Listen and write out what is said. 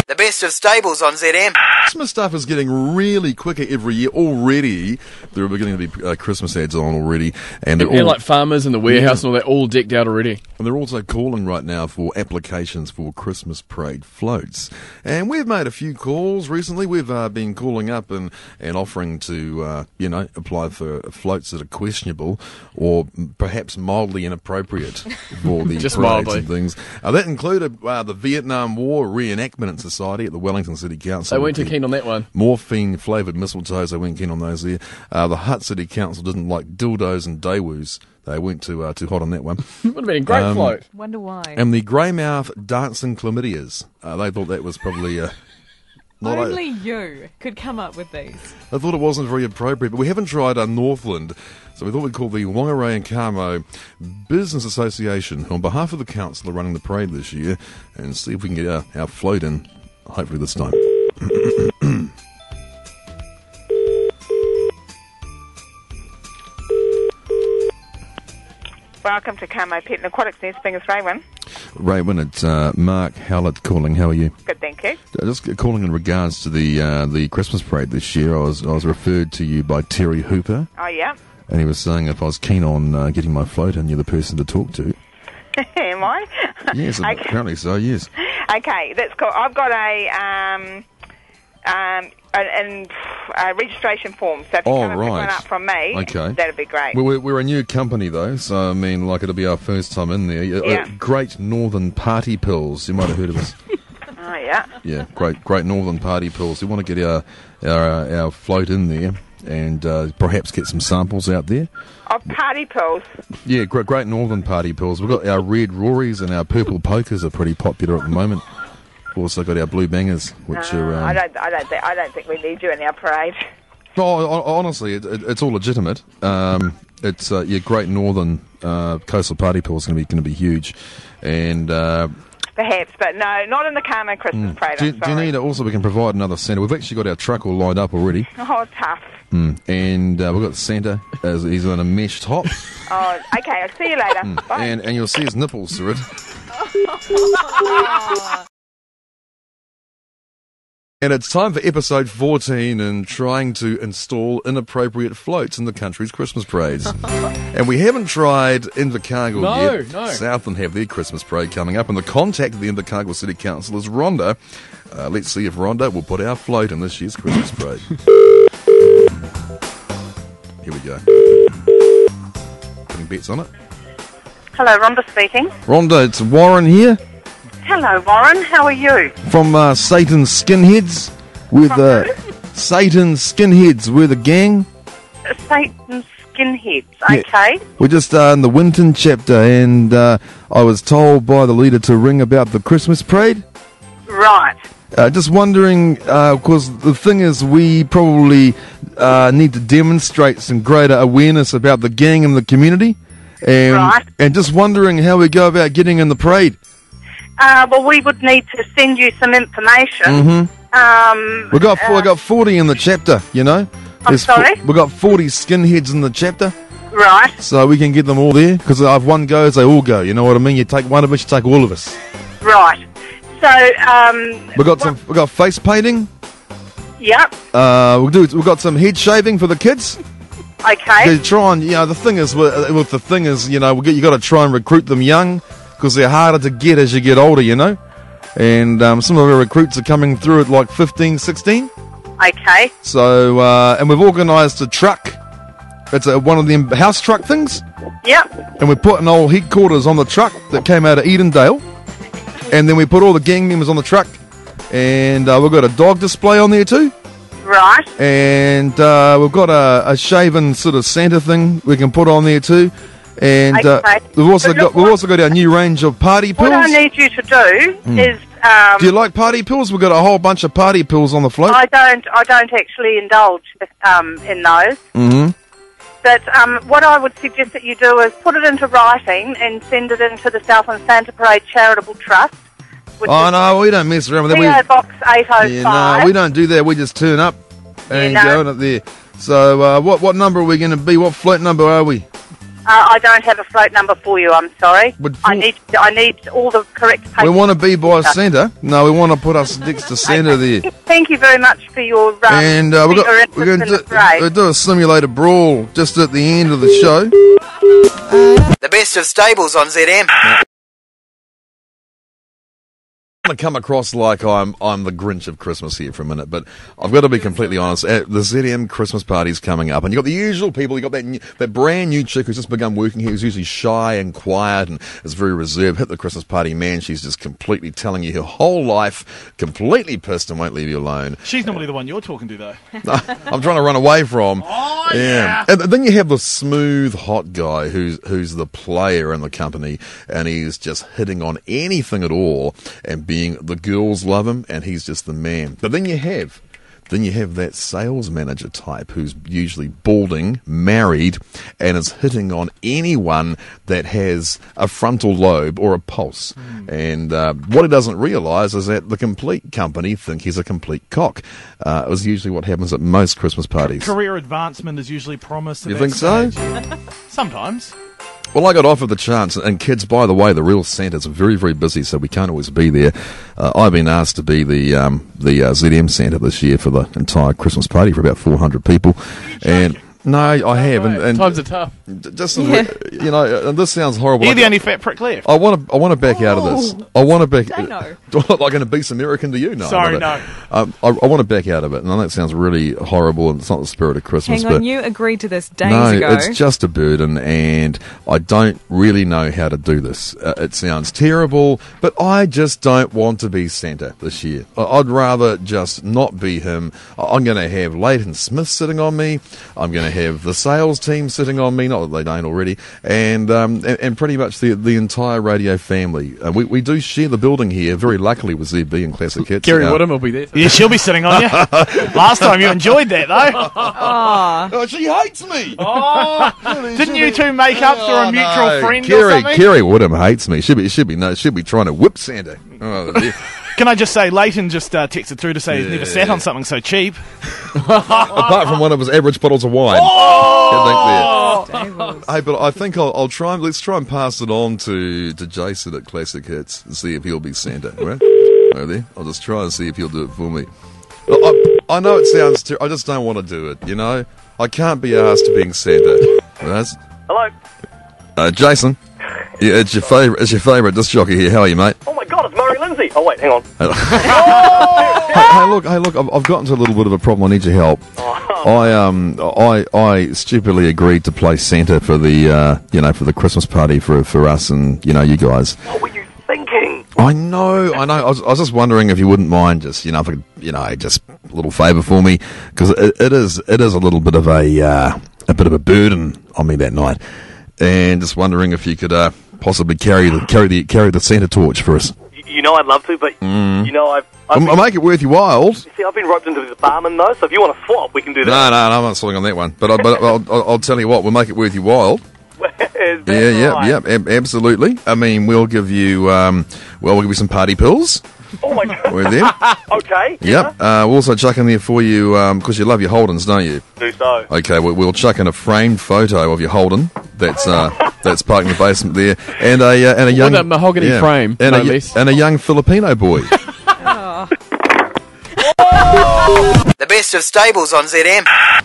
The best of Stables on ZM. Christmas stuff is getting really quicker every year already. There are beginning to be Christmas ads on already. And they're all like farmers in the warehouse and all that, all decked out already. And they're also calling right now for applications for Christmas parade floats. And we've made a few calls recently. We've been calling up and offering to, apply for floats that are questionable or perhaps mildly inappropriate for the Just parades mildly. and things. That included the Vietnam War Reenactment Society at the Wellington City Council. They weren't too keen on that one. Morphine-flavoured mistletoes, they weren't keen on those there. The Hutt City Council didn't like dildos and daewoos. They weren't too hot on that one. Would have been a great float. Wonder why. And the Greymouth dancing chlamydias. They thought that was probably... Only you could come up with these. I thought it wasn't very appropriate, but we haven't tried Northland, so we thought we'd call the Whangarei and Carmo Business Association, on behalf of the council, are running the parade this year, and see if we can get our float in, hopefully this time. Welcome to Carmo Pet and Aquatics. Near speaking with Raywin. Raywin, it's Mark Howlett calling. How are you? Good, thank you. Just calling in regards to the Christmas parade this year. I was referred to you by Terry Hooper. Oh, yeah. And he was saying if I was keen on getting my float in, you're the person to talk to. Am I? Yes, okay. Apparently so, yes. Okay, that's cool. I've got a registration form, so if you can pick one up from me, okay, that'd be great. We're a new company, though, so, I mean, it'll be our first time in there. Yeah. Great Northern Party Pills. You might have heard of us. Oh, yeah. Yeah, Great Northern Party Pills. We want to get our float in there and perhaps get some samples out there. Oh, party pills. Yeah, Great Northern Party Pills. We've got our red Rories and our purple pokers are pretty popular at the moment. We've also got our blue bangers, which are... I don't think we need you in our parade. No, honestly, it's all legitimate. It's Great Northern Coastal Party Pool is going to be huge, and perhaps, but no, not in the Carmo Christmas parade. Do you need also? We can provide another Santa. We've actually got our truck all lined up already. Oh, tough. And we've got Santa as he's on a mesh top. Oh, okay. I'll see you later. Bye. And you'll see his nipples through it. And it's time for episode 14 and trying to install inappropriate floats in the country's Christmas parades. And we haven't tried Invercargill yet. No. Southland have their Christmas parade coming up, and the contact of the Invercargill City Council is Rhonda. Let's see if Rhonda will put our float in this year's Christmas parade. Here we go. Putting bets on it. Hello, Rhonda speaking. Rhonda, it's Warren here. Hello, Warren. How are you? From Satan's Skinheads. We're the Satan's Skinheads. We're the gang. Satan's Skinheads. Okay. We're just in the Winton chapter, and I was told by the leader to ring about the Christmas parade. Right. Just wondering, because the thing is, we probably need to demonstrate some greater awareness about the gang in the community. And just wondering how we go about getting in the parade. Well, we would need to send you some information. We got 40 in the chapter, you know. I'm sorry? We got 40 skinheads in the chapter. Right. So we can get them all there, because if one goes, they all go. You know what I mean? You take one of us, you take all of us. Right. So, we got face painting. Yep. We've got some head shaving for the kids. Okay. They try and, the thing is, you got to try and recruit them young, because they're harder to get as you get older, you know. And some of our recruits are coming through at like 15, 16. Okay. So, and we've organised a truck. It's one of them house truck things. Yep. And we put an old headquarters on the truck that came out of Edendale. And then we put all the gang members on the truck. And we've got a dog display on there too. Right. And we've got a shaven sort of Santa thing we can put on there too. And we've also got our new range of party pills. What I need you to do is... do you like party pills? We've got a whole bunch of party pills on the float. I don't actually indulge in those. Mm-hmm. But what I would suggest that you do is put it into writing and send it into the Southland Santa Parade Charitable Trust. No, we don't mess around with PO that. Box 805. Yeah, no, we don't do that. We just turn up and go in it there. So what number are we going to be? What float number are we? I don't have a float number for you, I'm sorry. But I need all the correct papers. We want to be by centre. No, we want to put us next to centre there. Thank you very much for your And we're going to do a simulated brawl just at the end of the show. The best of Stables on ZM. I want to come across like I'm the Grinch of Christmas here for a minute, but I've got to be completely honest. The ZM Christmas party's coming up, and you've got the usual people. You've got that brand new chick who's just begun working here, who's usually shy and quiet and is very reserved. Hit the Christmas party, man. She's just completely telling you her whole life, completely pissed and won't leave you alone. She's normally the one you're talking to, though. I'm trying to run away from. Oh, yeah. And then you have the smooth, hot guy who's the player in the company, and he's just hitting on anything at all and being the girls love him, and he's just the man. But then you have that sales manager type who's usually balding, married, and is hitting on anyone that has a frontal lobe or a pulse. And what he doesn't realise is that the complete company think he's a complete cock. It was usually what happens at most Christmas parties. Career advancement is usually promised. You think so? Sometimes. Well, I got offered the chance, and kids, by the way, the real Santas are very, very busy, so we can't always be there. I've been asked to be the ZM Santa this year for the entire Christmas party for about 400 people, and no, I have, and Times are tough. Just you know, and this sounds horrible. You're the only fat prick left. I want to back out of this. I want to back. Don't know. Do I look like an obese American to you? No. Sorry, no. I want to back out of it, and I know it sounds really horrible, and it's not the spirit of Christmas. Hang on, but you agreed to this days no, ago. it's just a burden, and I don't really know how to do this. It sounds terrible, but I just don't want to be Santa this year. I'd rather just not be him. I'm going to have Leighton Smith sitting on me. I'm going to have the sales team sitting on me, not that they don't already, and pretty much the entire radio family. We do share the building here, very luckily with ZB and Classic Hits. Kerry Woodham will be there. Yeah, she'll be sitting on you. Last time you enjoyed that, though. Oh, she hates me! Didn't you two make up through a mutual friend or something? Kerry Woodham hates me. She'll be trying to whip Santa. Oh, dear. Can I just say, Leighton just texted through to say he's never sat on something so cheap. Apart from one of his average bottles of wine. Hey, but I think I'll try. Let's try and pass it on to Jason at Classic Hits and see if he'll be Santa. Right? Over there. I'll just try and see if he'll do it for me. I know it sounds terrible. I just don't want to do it. You know, I can't be asked to being Santa. Right? Hello. Jason. Yeah, it's your favourite disc jockey here. How are you, mate? Oh my God, it's Murray Lindsay. Oh wait, hang on. Hey, look, I've gotten to a little bit of a problem. I need your help. I stupidly agreed to play Santa for the for the Christmas party for us and you guys. What were you thinking? I know. I was just wondering if you wouldn't mind just if I could, just a little favour for me, because it is a little bit of a burden on me that night, and just wondering if you could possibly carry the Santa torch for us. You know I'd love to, but I'll make it worth your while. See, I've been roped into the barman though, so if you want to swap, we can do that. No, I'm not selling on that one. But I'll tell you what, we'll make it worth your while. Yeah, absolutely. I mean, we'll give you some party pills. Oh my God. We're there. Okay. Yep. We'll also chuck in there for you, because you love your Holdens, don't you? Do so. Okay, we'll chuck in a framed photo of your Holden. That's parked in the basement there, and a young that mahogany frame, and no a young Filipino boy. The best of Stables on ZM.